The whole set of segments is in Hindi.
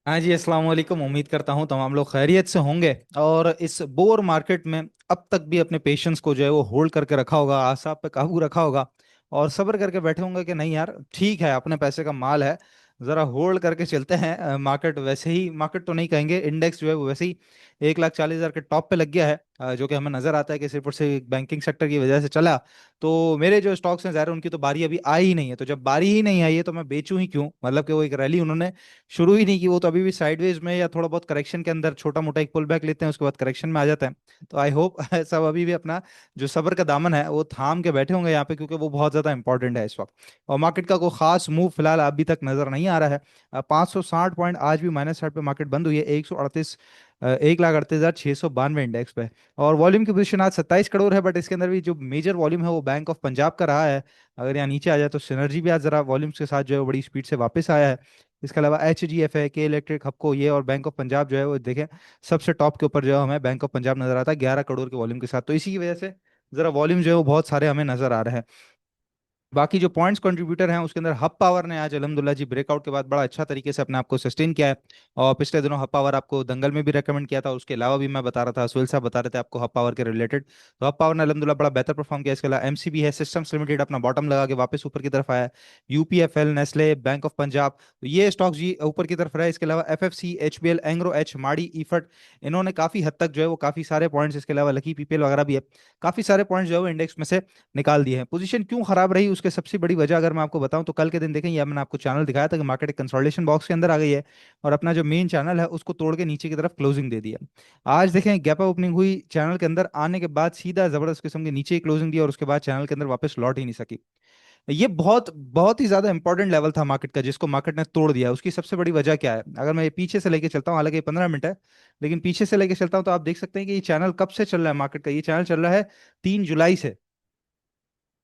हाँ जी, अस्सलाम वालेकुम। उम्मीद करता हूँ तमाम लोग खैरियत से होंगे और इस बोर मार्केट में अब तक भी अपने पेशेंस को जो है वो होल्ड करके रखा होगा, आसाब पे काबू रखा होगा और सब्र करके बैठे होंगे कि नहीं यार ठीक है, अपने पैसे का माल है, जरा होल्ड करके चलते हैं। मार्केट वैसे ही, मार्केट तो नहीं कहेंगे, इंडेक्स जो है वो वैसे ही 1,40,000 के टॉप पे लग गया है। जो कि हमें नजर आता है कि सिर्फ और सिर्फ बैंकिंग सेक्टर की वजह से चला। तो मेरे जो स्टॉक्स हैं ज़ाहिर है उनकी तो बारी अभी आई ही नहीं है, तो जब बारी ही नहीं आई है तो मैं बेचूं ही क्यों? मतलब कि वो एक रैली उन्होंने शुरू ही नहीं की, वो तो अभी भी साइडवेज में या थोड़ा बहुत करेक्शन के अंदर छोटा मोटा एक पुल बैक लेते हैं, उसके बाद करेक्शन में आ जाता है। तो आई होप सब अभी भी अपना जो सब्र का दामन है वो थाम के बैठे होंगे यहाँ पे, क्योंकि वो बहुत ज्यादा इंपॉर्टेंट है इस वक्त। और मार्केट का कोई खास मूव फिलहाल अभी तक नजर नहीं आ रहा है। 560 पॉइंट आज भी -60 पे मार्केट बंद हुई है। 138 1,38,692 इंडेक्स पे। और वॉल्यूम की पोजीशन आज 27 करोड़ है, बट इसके अंदर भी जो मेजर वॉल्यूम है वो बैंक ऑफ पंजाब का रहा है। अगर यहाँ नीचे आ जाए तो सिनर्जी भी आज जरा वॉल्यूम्स के साथ जो है वो बड़ी स्पीड से वापस आया है। इसके अलावा HGF है, के इलेक्ट्रिक, हपको, ये और बैंक ऑफ पंजाब जो है वो देखें सबसे टॉप के ऊपर जो है हमें बैंक ऑफ पंजाब नजर आता है 11 करोड़ के वॉल्यूम के साथ। तो इसी की वजह से जरा वॉल्यूम जो है वो बहुत सारे हमें नजर आ रहे हैं। बाकी जो पॉइंट्स कंट्रीब्यूटर हैं उसके अंदर हब पावर ने आज अल्हम्दुलिल्लाह जी ब्रेकआउट के बाद बड़ा अच्छा तरीके से अपने आप को सस्टेन किया है। और पिछले दिनों हब पावर आपको दंगल में भी रेकमेंड किया था, उसके अलावा भी मैं बता रहा था, सुहेल साहब बता रहे थे आपको हब पावर के रिलेटेड। तो हब पावर ने अल्हम्दुलिल्लाह बड़ा बेहतर परफॉर्म किया। इसके अलावा MCB है, सिस्टम्स लिमिटेड, अपना बॉटम लगा के वापस ऊपर की तरफ आया है। UPFL, Nestle, bank of Punjab, तो ये स्टॉक जी ऊपर की तरफ रहा है। इसके अलावा FFC, HBL, एंग्रो एच, माड़ी, ईफट, इन्होंने काफी हद तक जो है वो काफी सारे पॉइंट्स, इसके अलावा लकी पीपीएल वगैरह भी है, काफी सारे पॉइंट्स जो है वो इंडेक्स में से निकाल दिए हैं। पोजीशन क्यों खराब रही उसके सबसे बड़ी वजह अगर मैं आपको बताऊं तो कल के दिन देखें, या मैंने आपको चैनल दिखाया था कि मार्केट एक कंसोलिडेशन बॉक्स के अंदर आ गई है और अपना जो मेन चैनल है उसको तोड़ के नीचे की तरफ क्लोजिंग दे दिया। आज देखें गैप अप ओपनिंग हुई, चैनल के अंदर आने के बाद सीधा जबरदस्त किस्म के नीचे ही क्लोजिंग दी और उसके बाद चैनल के अंदर वापस लौट ही नहीं सकी। ये बहुत बहुत ही ज्यादा इंपॉर्टेंट लेवल था मार्केट का, जिसको मार्केट ने तोड़ दिया। उसकी सबसे बड़ी वजह क्या है? अगर मैं ये पीछे से लेके चलता हूँ, हालांकि ये 15 मिनट है, लेकिन पीछे से लेके चलता हूँ तो आप देख सकते हैं कि ये चैनल कब से चल रहा है मार्केट का। ये चैनल चल रहा है 3 जुलाई से।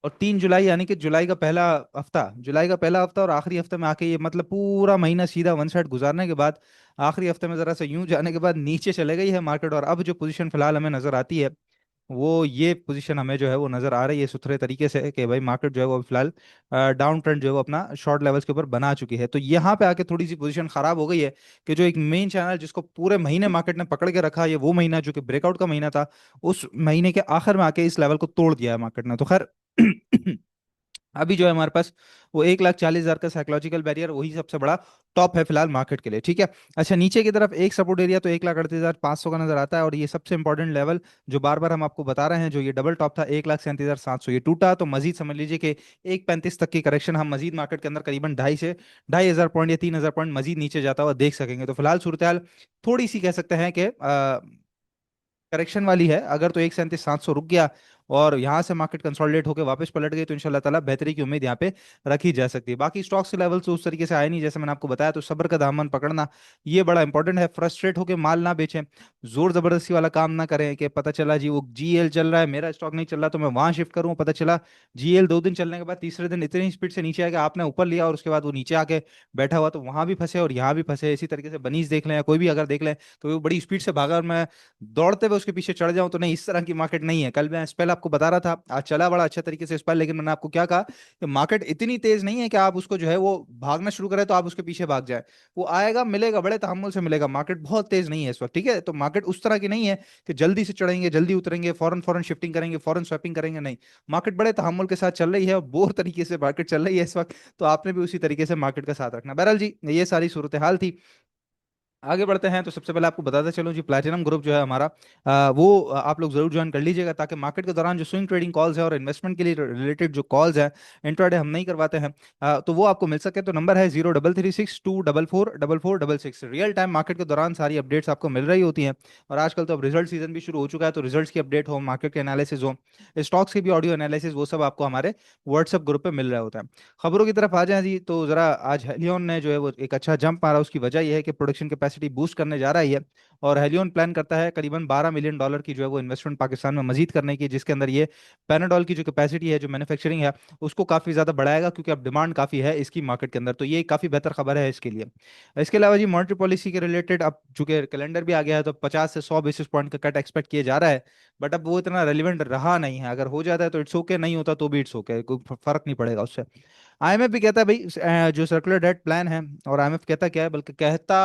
और 3 जुलाई यानी कि जुलाई का पहला हफ्ता और आखिरी हफ्ते में आके ये मतलब पूरा महीना सीधा वन साइड गुजारने के बाद आखिरी हफ्ते में जरा सा यूं जाने के बाद नीचे चले गई है मार्केट। और अब जो पोजीशन फिलहाल हमें नजर आती है वो ये पोजीशन हमें जो है वो नजर आ रही है सुथरे तरीके से कि भाई मार्केट जो है वो अभी फिलहाल डाउन ट्रेंड जो है वो अपना शॉर्ट लेवल्स के ऊपर बना चुकी है। तो यहाँ पे आके थोड़ी सी पोजीशन खराब हो गई है कि जो एक मेन चैनल जिसको पूरे महीने मार्केट ने पकड़ के रखा, ये वो महीना जो कि ब्रेकआउट का महीना था, उस महीने के आखिर में आके इस लेवल को तोड़ दिया है मार्केट ने। तो खैर अभी जो है हमारे पास वो 1,40,000 का साइकोलॉजिकल बैरियर, वही सबसे बड़ा टॉप है फिलहाल मार्केट के लिए। ठीक है। अच्छा, नीचे की तरफ एक सपोर्ट एरिया तो 1,38,500 का नजर आता है, और ये सबसे इंपॉर्टेंट लेवल जो बार बार हम आपको बता रहे हैं, जो ये डबल टॉप था 1,37,700, ये टूटा तो मजीद समझ लीजिए कि 1,35 तक की करेक्शन हम मजीद मार्केट के अंदर करीबन 2,500 से 2,500 पॉइंट या 3,000 पॉइंट मजीद नीचे जाता हुआ देख सकेंगे। तो फिलहाल सूरत हाल थोड़ी सी कह सकते हैं कि करेक्शन वाली है। अगर तो 1,37,700 रुक गया और यहाँ से मार्केट कंसोलिडेट होकर वापस पलट गई तो इंशाल्लाह ताला बेहतरी की उम्मीद यहाँ पे रखी जा सकती है। बाकी स्टॉक्स के लेवल से उस तरीके से आए नहीं, जैसे मैंने आपको बताया। तो सब्र का दामन पकड़ना ये बड़ा इंपॉर्टेंट है। फ्रस्ट्रेट होकर माल ना बेचें, जोर जबरदस्ती वाला काम ना करें कि पता चला जी वो GL चल रहा है, मेरा स्टॉक नहीं चल रहा तो मैं वहां शिफ्ट करूं, पता चला GL 2 दिन चलने के बाद तीसरे दिन इतनी स्पीड से नीचे आएगा, आपने ऊपर लिया और उसके बाद वो नीचे आके बैठा हुआ, तो वहां भी फंसे और यहाँ भी फंसे। इसी तरीके से बनीज देख लें या कोई भी अगर देख लें तो वो बड़ी स्पीड से भागा और मैं दौड़ते हुए उसके पीछे चढ़ जाऊं, तो नहीं, इस तरह की मार्केट नहीं है। कल मैं स्पेल आपको बता रहा था, आज चला बड़ा अच्छा तरीके से स्पेल, लेकिन मैंने आपको क्या कहा कि मार्केट इतनी तेज नहीं है कि आप उसको जो है वो भागना शुरू करें तो आप उसके पीछे भाग जाए। वो आएगा, मिलेगा, बड़े तहम्मुल से मिलेगा। मार्केट बहुत तेज नहीं है इस वक्त। ठीक है। तो मार्केट उस तरह की नहीं है कि जल्दी से चढ़ेंगे, जल्दी उतरेंगे, फौरन फौरन शिफ्टिंग करेंगे, फौरन स्वैपिंग करेंगे, नहीं। मार्केट बड़े तहम्मुल के साथ चल रही है और बोर तरीके से मार्केट चल रही है इस वक्त। तो आपने भी उसी तरीके से मार्केट का साथ रखना। बहरहाल जी, ये सारी सूरत हाल थी। आगे बढ़ते हैं तो सबसे पहले आपको बताते चलो जी, प्लैटिनम ग्रुप जो है हमारा, वो आप लोग जरूर ज्वाइन कर लीजिएगा, ताकि मार्केट के दौरान जो स्विंग ट्रेडिंग कॉल्स है और इन्वेस्टमेंट के लिए रिलेटेड जो कॉल्स है, इंट्राडे हम नहीं करवाते हैं, तो वो आपको मिल सके। तो नंबर है 0336244466। रियल टाइम मार्केट के दौरान सारी अपडेट्स आपको मिल रही होती हैं। और आजकल तो अब रिजल्ट सीजन भी शुरू हो चुका है, तो रिजल्ट्स की अपडेट हो, मार्केट के एनालिसिस हो, स्टॉक्स की भी ऑडियो एनालिसिस, वो सब आपको हमारे व्हाट्सएप ग्रुप पे मिल रहा होता है। खबरों की तरफ आ जाए जी, तो जरा आज हेलियन ने जो है वो एक अच्छा जंप मारा। उसकी वजह यह है कि प्रोडक्शन कैपेसिटी बूस्ट करने जा रहा है ये। और हेलियन प्लान करता है करीबन $12 मिलियन की जो है वो इन्वेस्टमेंट पाकिस्तान में मजीद करने की, जिसके अंदर ये पैनाडोल की जो कैपेसिटी है, जो मैन्युफैक्चरिंग है, उसको काफी ज्यादा बढ़ाएगा, क्योंकि अब डिमांड काफी है इसकी मार्केट के अंदर। तो ये काफी बेहतर खबर है इसके लिए। इसके अलावा जी मॉनेटरी पॉलिसी के रिलेटेड अब चूंकि कैलेंडर भी आ गया है, तो 50 से 100 बेसिस पॉइंट का कट एक्सपेक्ट किया जा रहा है। बट अब वो इतना रेलिवेंट रहा नहीं है। अगर हो जाता है तो इट्स ओके, नहीं होता तो भी इट्स ओके, कोई फर्क नहीं पड़ेगा उससे। आईएमएफ भी कहता है भाई जो सर्कुलर डेट प्लान है, और आईएमएफ कहता क्या है, बल्कि कहता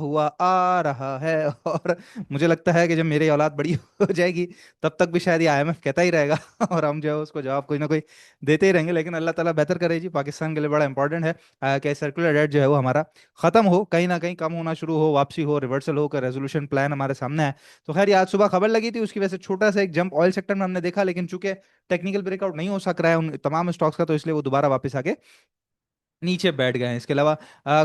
हुआ आ रहा है। और मुझे लगता है कि जब मेरी औलाद बड़ी हो जाएगी तब तक भी शायद ये आईएमएफ कहता ही रहेगा। और हम जो है उसको जवाब कोई ना कोई देते ही रहेंगे। लेकिन अल्लाह ताला बेहतर करे जी, पाकिस्तान के लिए बड़ा इंपॉर्टेंट है कि सर्कुलर डेट जो है वो हमारा खत्म हो, कहीं ना कहीं कम होना शुरू हो, वापसी हो, रिवर्सल हो, का रेजोल्यूशन प्लान हमारे सामने है। तो खैर ये आज सुबह खबर लगी थी उसकी वजह से छोटा सा एक जंप ऑयल सेक्टर में हमने देखा, लेकिन चूंकि टेक्निकल ब्रेकआउट नहीं हो सक रहा है उन तमाम स्टॉक्स का, तो इसलिए वो दोबारा वापस आके नीचे बैठ गए हैं। इसके अलावा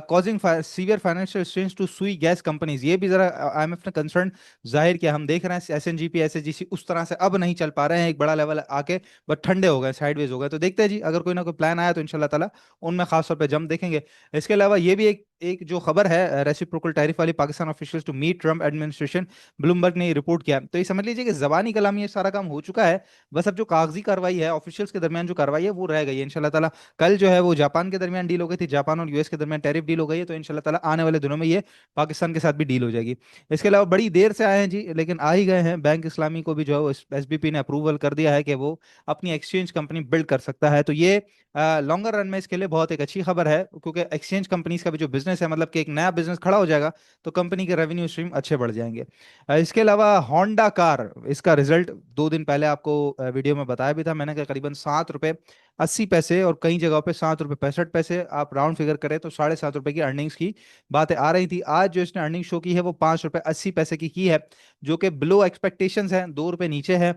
causing severe financial strains to Sui gas companies, ये भी जरा आईएमएफ ने कंसर्न जाहिर किया। हम देख रहे हैं एसएनजीपी एसएचजीसी उस तरह से अब नहीं चल पा रहे हैं, एक बड़ा लेवल आके बस ठंडे हो गए, साइडवेज हो गए। तो देखते हैं जी, अगर कोई ना कोई प्लान आया तो इंशाल्लाह ताला उनमें खास तौर पे जम देखेंगे। इसके अलावा ये भी एक एक जो खबर है रेसिप्रोकल टैरिफ वाली, Pakistan officials to meet Trump administration, Bloomberg ने रिपोर्ट किया। तो ये समझ लीजिए कि जबानी कलाम ये सारा काम हो चुका है, बस अब जो कागजी कार्रवाई है ऑफिशियल्स के दरमियान जो कार्रवाई है वो रह गई है इंशाल्लाह ताला। कल जो है वो जापान के दरमियान डील हो गई थी, जापान और यूएस के दरमियान टैरिफ डील हो गई है, तो इंशाल्लाह ताला आने वाले दिनों में ये पाकिस्तान के साथ भी डील हो जाएगी। इसके अलावा बड़ी देर से आए हैं जी, लेकिन आ ही गए हैं। बैंक इस्लामी को भी जो है एसबीपी ने अप्रूवल कर दिया है कि वो अपनी एक्सचेंज कंपनी बिल्ड कर सकता है। तो ये लॉन्गर रन में इसके लिए बहुत एक अच्छी खबर है, क्योंकि एक्सचेंज कंपनीज का भी जो बिजनेस है, मतलब कि एक नया बिजनेस खड़ा हो जाएगा, तो कंपनी के रेवेन्यू स्ट्रीम अच्छे बढ़ जाएंगे। इसके अलावा होंडा कार, इसका रिजल्ट 2 दिन पहले आपको वीडियो में बताया भी था मैंने कि करीबन 7 रुपए 80 पैसे, और कई जगहों पे 7 रुपए 65 पैसे, आप राउंड फिगर करें तो 7.5 रुपए की अर्निंग्स की बातें आ रही थी। आज जो इसने अर्निंग शो की है वो 5 रुपए 80 पैसे की है, जो कि बिलो एक्सपेक्टेशंस है, 2 रुपए नीचे है,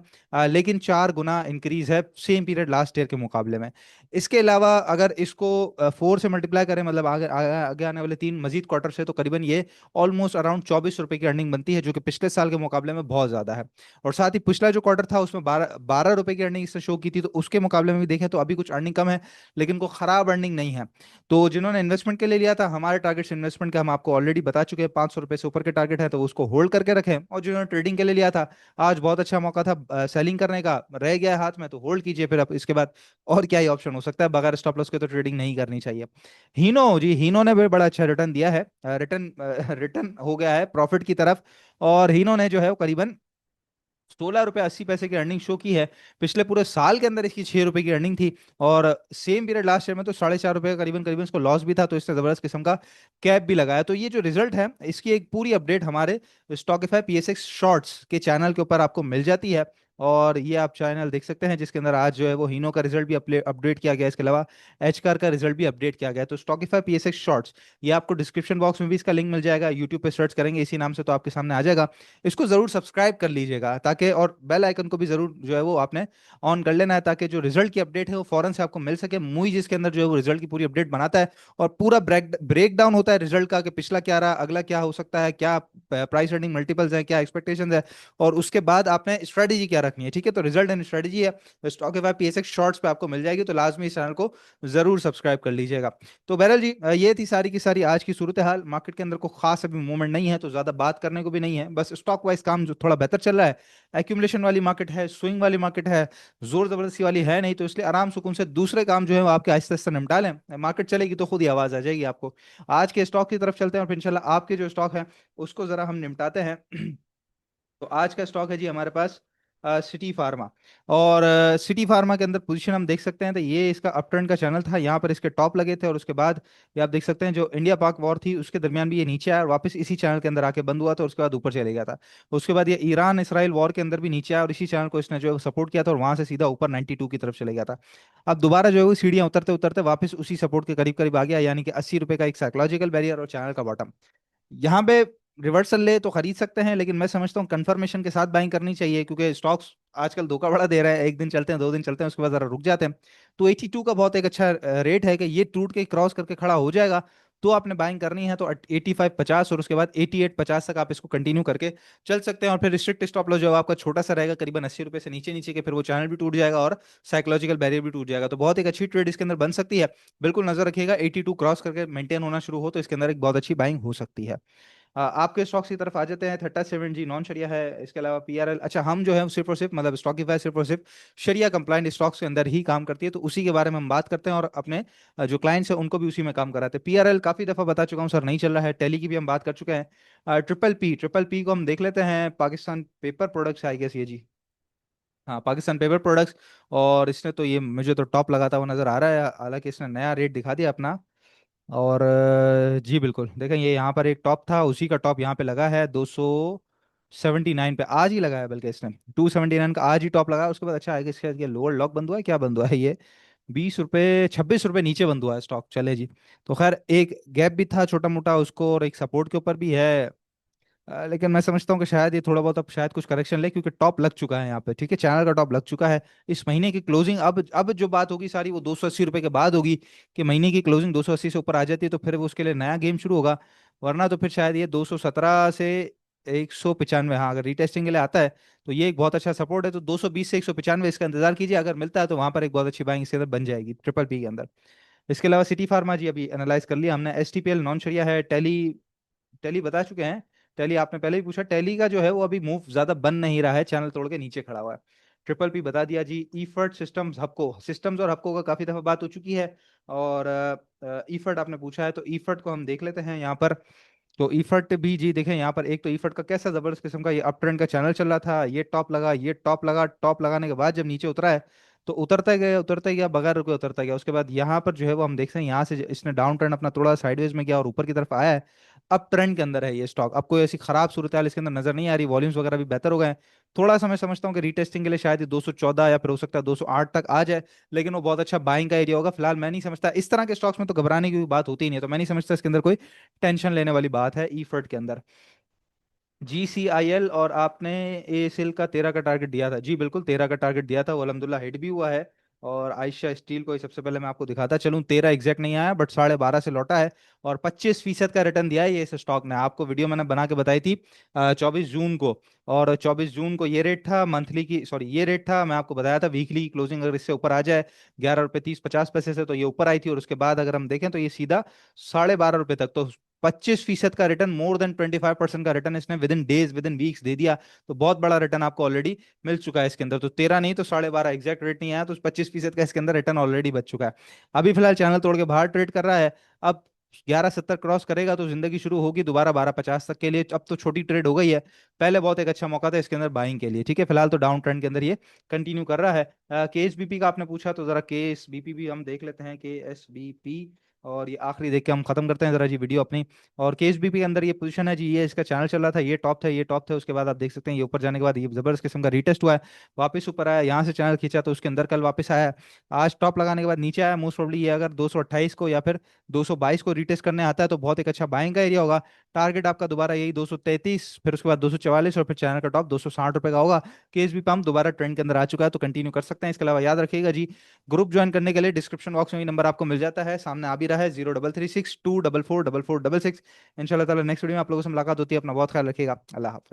लेकिन 4 गुना इंक्रीज है सेम पीरियड लास्ट ईयर के मुकाबले में। इसके अलावा अगर इसको 4 से मल्टीप्लाई करें, मतलब आगे आगे आगे आने वाले 3 मजीद क्वार्टर से, तो करीबन ये ऑलमोस्ट अराउंड 24 रुपए की अर्निंग बनती है, जो कि पिछले साल के मुकाबले में बहुत ज्यादा है। और साथ ही पिछला जो क्वार्टर था उसमें 12 रुपए की अर्निंग इसने शो की थी, तो उसके मुकाबले में भी देखें तो अभी कुछ अर्निंग कम है, लेकिन को खराब अर्निंग नहीं है। तो जिन्होंने इन्वेस्टमेंट के लिए लिया था, हमारे टारगेट्स इन्वेस्टमेंट के हम आपको ऑलरेडी बता चुके हैं, 500 रुपए से ऊपर के टारगेट है, तो उसको होल्ड करके रखें। और जिन्होंने ट्रेडिंग के लिए लिया था, आज बहुत अच्छा मौका था सेलिंग करने का, रह गया है हाथ में, तो होल्ड कीजिए। फिर अब इसके बाद और क्या ही ऑप्शन हो सकता है, बगैर स्टॉप लॉस के तो ट्रेडिंग नहीं करनी चाहिए। हीनो जी, हीनो ने भी बड़ा अच्छा रिटर्न दिया है, रिटर्न रिटर्न हो गया है प्रॉफिट की तरफ। और हीनो ने जो है वो करीबन 16 रुपए 80 पैसे की अर्निंग शो की है। पिछले पूरे साल के अंदर इसकी 6 रुपए की अर्निंग थी, और सेम पीरियड लास्ट ईयर में तो 4.5 रुपए का करीबन करीबन इसको लॉस भी था, तो इसने जबरदस्त किस्म का कैप भी लगाया। तो ये जो रिजल्ट है इसकी एक पूरी अपडेट हमारे स्टॉकिफाई पीएसएक्स शॉर्ट्स के चैनल के ऊपर आपको मिल जाती है। और ये आप चैनल देख सकते हैं, जिसके अंदर आज जो है वो हीनो का रिजल्ट भी अपडेट किया गया है। इसके अलावा एच कार का रिजल्ट भी अपडेट किया गया है। तो स्टॉकिफाई पीएसएक्स शॉर्ट्स, ये आपको डिस्क्रिप्शन बॉक्स में भी इसका लिंक मिल जाएगा, यूट्यूब पे सर्च करेंगे इसी नाम से तो आपके सामने आ जाएगा। इसको जरूर सब्सक्राइब कर लीजिएगा, ताकि और बेल आइकन को भी जरूर जो है वो आपने ऑन कर लेना है, ताकि जो रिजल्ट की अपडेट है वो फौरन से आपको मिल सके। मुई जिसके अंदर जो है वो रिजल्ट की पूरी अपडेट बनाता है, और पूरा ब्रेक डाउन होता है रिजल्ट का, कि पिछला क्या रहा, अगला क्या हो सकता है, क्या प्राइस अर्निंग मल्टीपल्स है, क्या एक्सपेक्टेशंस है, और उसके बाद आपने स्ट्रेटेजी क्या रखनी है। ठीक है, तो रिजल्ट एंड स्ट्रेटेजी है स्टॉक के पीएसएक्स शॉर्ट्स पे आपको मिल जाएगी, तो लाजमी इस चैनल को जरूर सब्सक्राइब कर लीजिएगा। तो बहरहाल जी, ये थी सारी की सारी आज की सूरत हाल। मार्केट के अंदर को खास अभी मूवमेंट नहीं है, तो ज्यादा बात करने को भी नहीं है, बस स्टॉक वाइज काम जो थोड़ा बेहतर चल रहा है। एक्यूमुलेशन वाली मार्केट है, स्विंग वाली मार्केट है, जोर जबरदस्ती वाली है नहीं, तो इसलिए आराम सुकून से दूसरे काम जो है वो आपके आहिस्ता आहिस्ता निपटा लें। मार्केट चलेगी तो खुद ही आवाज आ जाएगी आपको। आज के स्टॉक की तरफ चलते हैं, और फिर इंशाल्लाह आपके जो स्टॉक है उसको जरा हम निपटाते हैं। तो आज का स्टॉक है जी हमारे पास सिटी फार्मा। और सिटी फार्मा के अंदर पोजीशन हम देख सकते हैं, तो ये इसका अपट्रेंड का चैनल था, यहाँ पर इसके टॉप लगे थे, और उसके बाद ये आप देख सकते हैं जो इंडिया पाक वॉर थी उसके दरमियान भी ये नीचे आया, और वापस इसी चैनल के अंदर आके बंद हुआ था, उसके बाद ऊपर चले गया था। उसके बाद ये ईरान इसराइल वॉर के अंदर भी नीचे आया, और इसी चैनल को इसने जो है सपोर्ट किया था, और वहां से सीधा ऊपर 92 की तरफ चले गया था। अब दोबारा जो है वो सीढ़ियां उतरते उतरते वापस उसी सपोर्ट के करीब करीब आ गया, यानी कि 80 रुपए का एक साइकोलॉजिकल बैरियर और चैनल का बॉटम। यहाँ पे रिवर्सल ले तो खरीद सकते हैं, लेकिन मैं समझता हूँ कंफर्मेशन के साथ बाइंग करनी चाहिए, क्योंकि स्टॉक्स आजकल धोखा बड़ा दे रहा है, एक दिन चलते हैं, 2 दिन चलते हैं, उसके बाद जरा रुक जाते हैं। तो 82 का बहुत एक अच्छा रेट है कि ये टूट के क्रॉस करके खड़ा हो जाएगा, तो आपने बाइंग करनी है तो 85 50, और उसके बाद 88 50 तक आप इसको कंटिन्यू करके चल सकते हैं। और फिर रिस्ट्रिक्ट स्टॉप लॉस जो है आपका छोटा सा रहेगा, करीबन 80 रुपए से नीचे नीचे के, फिर वो चैनल भी टूट जाएगा और साइकोलॉजिकल बैरियर भी टूट जाएगा। तो बहुत एक अच्छी ट्रेड इसके अंदर बन सकती है। बिल्कुल नजर रखिएगा, 82 क्रॉस करके मेंटेन होना शुरू हो तो इसके अंदर एक बहुत अच्छी बाइंग हो सकती है। आपके स्टॉक्स की तरफ आ जाते हैं। 37 जी नॉन शरिया है, इसके अलावा पीआरएल, अच्छा हम जो है सिर्फ और सिर्फ मतलब स्टॉकीफाई सिर्फ और सिर्फ शरिया कंप्लाइंट स्टॉक्स के अंदर ही काम करती है, तो उसी के बारे में हम बात करते हैं, और अपने जो क्लाइंट्स हैं उनको भी उसी में काम कराते हैं। पीआरएल काफी दफा बता चुका हूँ सर, नहीं चल रहा है। टेली की भी हम बात कर चुके हैं। ट्रिपल पी को हम देख लेते हैं, Pakistan paper products I guess ये जी। हाँ, पाकिस्तान पेपर प्रोडक्ट्स। और इसने तो ये मुझे तो टॉप लगाता हुआ नजर आ रहा है, हालांकि इसने नया रेट दिखा दिया अपना। और जी बिल्कुल देखें, ये यहाँ पर एक टॉप था, उसी का टॉप यहाँ पे लगा है 279 पे, आज ही लगा है, बल्कि इसने 279 का आज ही टॉप लगा है। उसके बाद अच्छा है कि इसके ये लोअर लॉक बंद हुआ है, क्या बंद हुआ है ये, 20 रुपये 26 रुपये नीचे बंद हुआ है स्टॉक, चले जी। तो खैर एक गैप भी था छोटा मोटा उसको, और एक सपोर्ट के ऊपर भी है। लेकिन मैं समझता हूँ कि शायद ये थोड़ा बहुत अब शायद कुछ करेक्शन ले, क्योंकि टॉप लग चुका है यहाँ पे, ठीक है, चैनल का टॉप लग चुका है। इस महीने की क्लोजिंग अब जो बात होगी सारी वो 280 रुपये के बाद होगी, कि महीने की क्लोजिंग 280 से ऊपर आ जाती है तो फिर वो उसके लिए नया गेम शुरू होगा। वरना तो फिर शायद ये 217 से 195, हाँ अगर रीटेस्टिंग के लिए आता है तो ये एक बहुत अच्छा सपोर्ट है। तो 220 से 195 इसका इंतजार कीजिए, अगर मिलता है तो वहां पर एक बहुत अच्छी बाइंग इसके अंदर बन जाएगी ट्रिपल पी के अंदर। इसके अलावा सिटी फार्मा जी अभी एनालाइज कर लिया हमने, STPL नॉन शरिया है, टेली टेली बता चुके हैं। टेली आपने पहले ही पूछा, टेली का जो है वो अभी मूव ज्यादा बन नहीं रहा है, चैनल तोड़ के नीचे खड़ा हुआ है। ट्रिपल पी बता दिया जी। ईफर्ट सिस्टम्स हबको, सिस्टम्स और हबको का काफी दफा बात हो चुकी है। और ईफर्ट आपने पूछा है, तो ईफर्ट को हम देख लेते हैं यहाँ पर। तो ईफर्ट भी जी देखें यहाँ पर, एक तो ईफर्ट का कैसा जबरदस्त किस्म का ये अप ट्रेंड का चैनल चल रहा था, ये टॉप लगा, ये टॉप लगा, टॉप लगाने के बाद जब नीचे उतरा है तो उतरता ही गया बगैर रुके उतरता गया। उसके बाद यहाँ पर जो है वो हम देखते हैं, यहाँ से इसने डाउन ट्रेंड अपना थोड़ा साइडवेज में गया और ऊपर की तरफ आया है। अप ट्रेंड के अंदर है ये स्टॉक, अब कोई ऐसी खराब सूरत हाल इसके अंदर नजर नहीं आ रही, वॉल्यूम्स वगैरह भी बेहतर हो गए हैं। थोड़ा सा मैं समझता हूँ कि रीटेस्टिंग के लिए शायद ये 214 या फिर हो सकता है 208 तक आ जाए, लेकिन वो बहुत अच्छा बाइंग का एरिया होगा। फिलहाल मैं नहीं समझता, इस तरह के स्टॉक्स में तो घबराने की कोई बात होती ही नहीं है, तो मैं नहीं समझता इसके अंदर कोई टेंशन लेने वाली बात है ईफर्ट के अंदर। GCIL, और आपने ASL का 13 का टारगेट दिया था जी, बिल्कुल 13 का टारगेट दिया था, वो अल्हम्दुलिल्लाह हिट भी हुआ है। और आयशा स्टील को ही सबसे पहले मैं आपको दिखाता चलूं, 13 एग्जैक्ट नहीं आया बट 12.5 से लौटा है। और 25% का रिटर्न दिया है ये इस स्टॉक ने, आपको वीडियो मैंने बना के बताई थी 24 जून को। और 24 जून को ये रेट था मंथली की, सॉरी ये रेट था, मैं आपको बताया था वीकली की क्लोजिंग अगर इससे ऊपर आ जाए 11 रुपये 30 50 पैसे से तो ये ऊपर आई थी, और उसके बाद अगर हम देखें तो ये सीधा 12.5 रुपये तक, तो 25% का रिटर्न, मोर देन 25% का रिटर्न इसने within days within weeks दे दिया। तो बहुत बड़ा रिटर्न आपको ऑलरेडी मिल चुका है इसके अंदर, तो 13 नहीं तो 12.5 एग्जैक्ट रेट नहीं आया, तो 25% का इसके अंदर रिटर्न ऑलरेडी बच चुका है। अभी फिलहाल चैनल तोड़ के बाहर ट्रेड कर रहा है। अब 1170 क्रॉस करेगा तो जिंदगी शुरू होगी दोबारा 1250 तक के लिए, अब तो छोटी ट्रेड हो गई है। पहले बहुत एक अच्छा मौका था इसके अंदर बाइंग के लिए, ठीक है, फिलहाल तो डाउन ट्रेंड के अंदर ये कंटिन्यू कर रहा है। KSBP का आपने पूछा, तो जरा KSBP भी हम देख लेते हैं, KSBP। और ये आखिरी देख के हम खत्म करते हैं जरा जी वीडियो अपनी। और KSBP के अंदर ये पोजीशन है जी, ये इसका चैनल चल रहा था, ये टॉप था, ये टॉप था, उसके बाद आप देख सकते हैं ये ऊपर जाने के बाद ये जबरदस्त किस्म का रीटेस्ट हुआ है, वापस ऊपर आया, यहाँ से चैनल खींचा तो उसके अंदर कल वापस आया, आज टॉप लगाने के बाद नीचे आया। मोस्ट प्रोबब्ली ये अगर 228 को या फिर 222 को रीटेस्ट करने आता है तो बहुत एक अच्छा बाइंग का एरिया होगा। टारगेट आपका दोबारा यही 233, फिर उसके बाद 244, और फिर चैनल का टॉप 260 रुपये का होगा। KSBP पंप दोबारा ट्रेंड के अंदर आ चुका है, तो कंटिन्यू कर सकते हैं। इसके अलावा याद रखिएगा जी, ग्रुप ज्वाइन करने के लिए डिस्क्रिप्शन बॉक्स में ही नंबर आपको मिल जाता है, सामने आ भी रहा है, 0336244466। इंशाल्लाह ताला नेक्स्ट वीडियो में आप लोगों से मुलाकात होती है, अपना बहुत ख्याल रखिएगा, अल्लाह हाफिज।